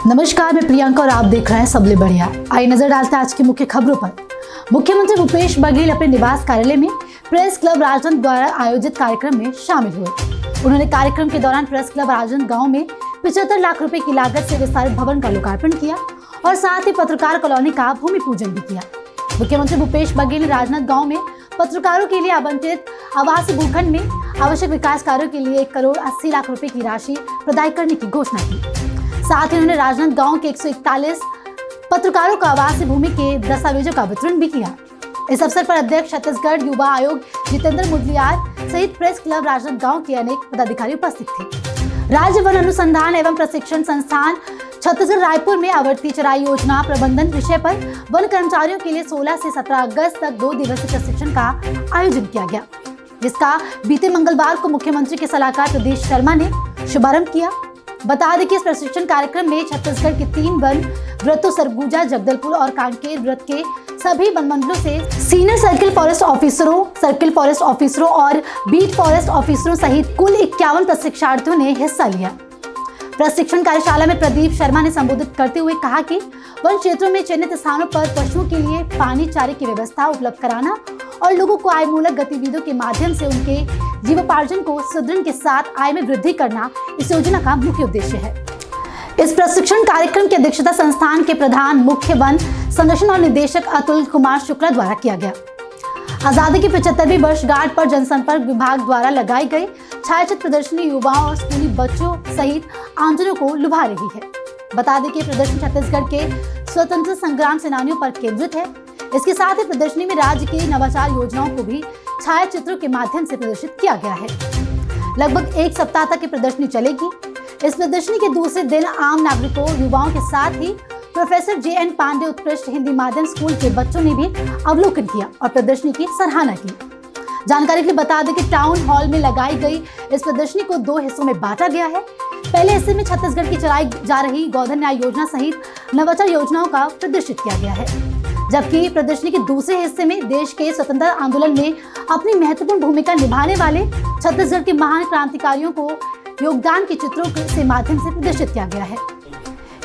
नमस्कार, मैं प्रियंका और आप देख रहे हैं सबले बढ़िया। आइए नजर डालते हैं आज की मुख्य खबरों पर। मुख्यमंत्री भूपेश बघेल अपने निवास कार्यालय में प्रेस क्लब राजनांद द्वारा आयोजित कार्यक्रम में शामिल हुए। उन्होंने कार्यक्रम के दौरान प्रेस क्लब राजनांद गांव में 75 लाख रुपए की लागत से विस्तारित भवन का लोकार्पण किया और साथ ही पत्रकार कॉलोनी का भूमि पूजन भी किया। मुख्यमंत्री भूपेश बघेल ने राजनांद गाँव में पत्रकारों के लिए आवंटित आवासीय भूखंड में आवश्यक विकास कार्यों के लिए 1 करोड़ 80 लाख रुपए की राशि प्रदान करने की घोषणा की। साथ ही उन्होंने राजनांद गांव के 141 पत्रकारों को आवासीय भूमि के दस्तावेजों का वितरण भी किया। इस अवसर पर अध्यक्ष छत्तीसगढ़ युवा आयोग जितेंद्र मुदलियार सहित प्रेस क्लब राजनांद गांव के अनेक पदाधिकारी उपस्थित थे। राज्य वन अनुसंधान एवं प्रशिक्षण संस्थान छत्तीसगढ़ रायपुर में आवर्ती चराई योजना प्रबंधन विषय पर वन कर्मचारियों के लिए 16 से 17 अगस्त तक 2 दिवसीय प्रशिक्षण का आयोजन किया गया, जिसका बीते मंगलवार को मुख्यमंत्री के सलाहकार प्रदीप शर्मा ने शुभारंभ किया। बता दें कि इस प्रशिक्षण कार्यक्रम में छत्तीसगढ़ के 3 वन वृत्तों सरगुजा, जगदलपुर और कांकेर वृत्त के सभी वन मंडलों से सीनियर सर्किल फॉरेस्ट ऑफिसरों और बीट फॉरेस्ट ऑफिसरों सहित कुल 51 प्रशिक्षार्थियों ने हिस्सा लिया। प्रशिक्षण कार्यशाला में प्रदीप शर्मा ने संबोधित करते हुए कहा कि वन क्षेत्रों में चयनित स्थानों पर पशुओं के लिए पानी, चारे की व्यवस्था उपलब्ध कराना और लोगों को आयमूलक गतिविधियों के माध्यम से उनके जीवोपार्जन को सुदृढ़ के साथ आय में वृद्धि करना इस योजना का मुख्य उद्देश्य है। इस प्रशिक्षण कार्यक्रम की अध्यक्षता संस्थान के प्रधान मुख्य वन संरक्षण और निदेशक अतुल कुमार शुक्ला द्वारा किया गया। आजादी की 75वीं वर्षगांठ पर जनसंपर्क विभाग द्वारा लगाई गई छायाचित्र प्रदर्शनी युवाओं और स्कूली बच्चों सहित आमजनों को लुभा रही है। बता दें कि प्रदर्शनी छत्तीसगढ़ के स्वतंत्र संग्राम सेनानियों पर केंद्रित है। इसके साथ ही प्रदर्शनी में राज्य की नवाचार योजनाओं को भी छायाचित्रों के माध्यम से प्रदर्शित किया गया है। लगभग 1 सप्ताह तक ये प्रदर्शनी चलेगी। इस प्रदर्शनी के दूसरे दिन आम नागरिकों, युवाओं के साथ ही प्रोफेसर JN पांडे उत्कृष्ट हिंदी माध्यम स्कूल के बच्चों ने भी अवलोकन किया और प्रदर्शनी की सराहना की। जानकारी के लिए बता दें कि टाउन हॉल में लगाई गई इस प्रदर्शनी को 2 हिस्सों में बांटा गया है। पहले हिस्से में छत्तीसगढ़ की चलाई जा रही गोधन न्याय योजना सहित नवाचार योजनाओं का प्रदर्शित किया गया है, जबकि प्रदर्शनी के दूसरे हिस्से में देश के स्वतंत्रता आंदोलन में अपनी महत्वपूर्ण भूमिका निभाने वाले छत्तीसगढ़ के महान क्रांतिकारियों को योगदान के चित्रों के माध्यम से प्रदर्शित किया गया है।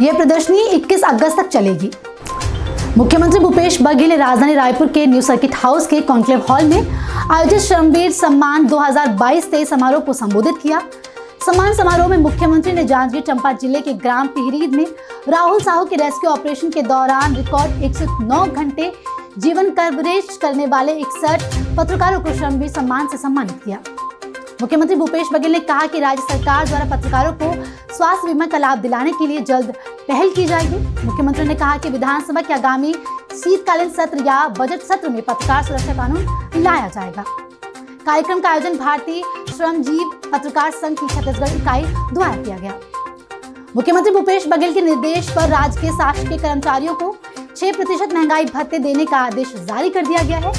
यह प्रदर्शनी 21 अगस्त तक चलेगी। मुख्यमंत्री भूपेश बघेल ने राजधानी रायपुर के न्यू सर्किट हाउस के कॉन्क्लेव हॉल में आयोजित श्रमवीर सम्मान 2022-23 समारोह को संबोधित किया। सम्मान समारोह में मुख्यमंत्री ने जांजगीर चांपा जिले के ग्राम पिहरीद में राहुल साहू के रेस्क्यू ऑपरेशन के दौरान रिकॉर्ड 109 घंटे जीवन कवरेज करने वाले 61 पत्रकारों को श्रमवीर सम्मान से सम्मानित किया। मुख्यमंत्री भूपेश बघेल ने कहा कि राज्य सरकार द्वारा पत्रकारों को स्वास्थ्य बीमा का लाभ दिलाने के लिए जल्द पहल की जाएगी। मुख्यमंत्री ने कहा कि विधानसभा के आगामी शीतकालीन सत्र या बजट सत्र में पत्रकार सुरक्षा कानून लाया जाएगा। कार्यक्रम का आयोजन भारतीय श्रमजीवी पत्रकार संघ की छत्तीसगढ़ इकाई द्वारा किया गया। मुख्यमंत्री भूपेश बघेल के निर्देश पर राज्य के शासकीय कर्मचारियों को 6% महंगाई भत्ते देने का आदेश जारी कर दिया गया है।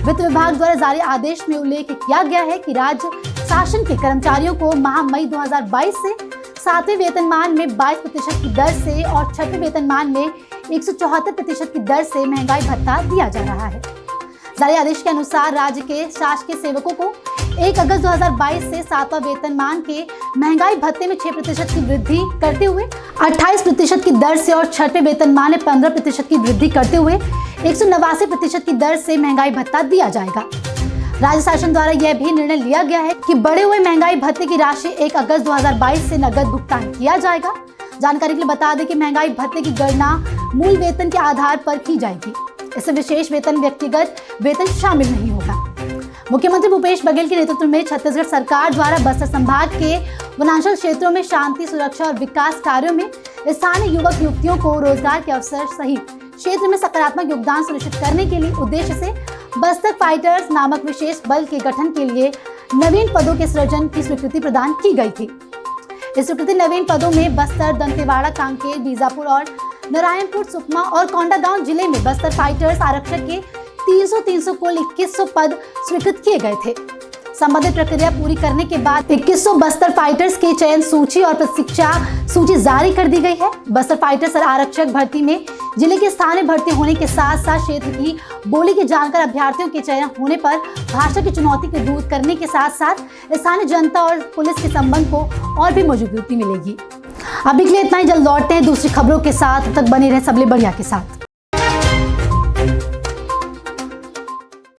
वित्त विभाग द्वारा जारी आदेश में उल्लेख किया गया है कि राज्य शासन के कर्मचारियों को माह मई 2022 से 7वें वेतनमान में 22% की दर से और 6वें वेतनमान में 174% की दर से महंगाई भत्ता दिया जा रहा है। जारी आदेश के अनुसार राज्य के शासकीय सेवकों को 1 अगस्त 2022 से 7वां वेतनमान के महंगाई भत्ते में 6% की वृद्धि करते हुए 28% की दर से और 6वें वेतनमान में 15% की वृद्धि करते हुए 189% की दर से महंगाई भत्ता दिया जाएगा। राज्य शासन द्वारा यह भी निर्णय लिया गया है कि बढ़े हुए महंगाई भत्ते की राशि 1 अगस्त 2022 से नगद भुगतान किया जाएगा। जानकारी के लिए बता दें कि महंगाई भत्ते की गणना मूल वेतन के आधार पर की जाएगी। इससे विशेष वेतन, व्यक्तिगत वेतन शामिल नहीं होगा। मुख्यमंत्री भूपेश बघेल के नेतृत्व में छत्तीसगढ़ सरकार द्वारा बस्तर संभाग के वनांचल क्षेत्रों में शांति, सुरक्षा और विकास कार्यों में स्थानीय युवक युवतियों को रोजगार के अवसर सहित क्षेत्र में सकारात्मक योगदान सुनिश्चित करने के लिए उद्देश्य से बस्तर फाइटर्स नामक विशेष बल के गठन के लिए नवीन पदों के सृजन की स्वीकृति प्रदान की गई थी। इस स्वीकृति नवीन पदों में बस्तर, दंतेवाड़ा, कांकेर, बीजापुर और नारायणपुर, सुकमा और कोंडागांव जिले में बस्तर फाइटर्स आरक्षक के 300 कुल 2100 पद स्वीकृत किए गए थे। संबंधित प्रक्रिया पूरी करने के बाद 2100 बस्तर फाइटर्स की चयन सूची और प्रशिक्षा सूची जारी कर दी गई है। बस्तर फाइटर्स आरक्षक भर्ती में जिले के स्थानीय भर्ती होने के साथ साथ क्षेत्र की बोली के जानकार अभ्यर्थियों के चयन होने पर भाषा की चुनौती को दूर करने के साथ साथ स्थानीय जनता और पुलिस के संबंध को और भी मजबूती मिलेगी। अभी के लिए इतना ही, जल्द लौटते हैं दूसरी खबरों के साथ। तब तक बने रहे सबले बढ़िया के साथ।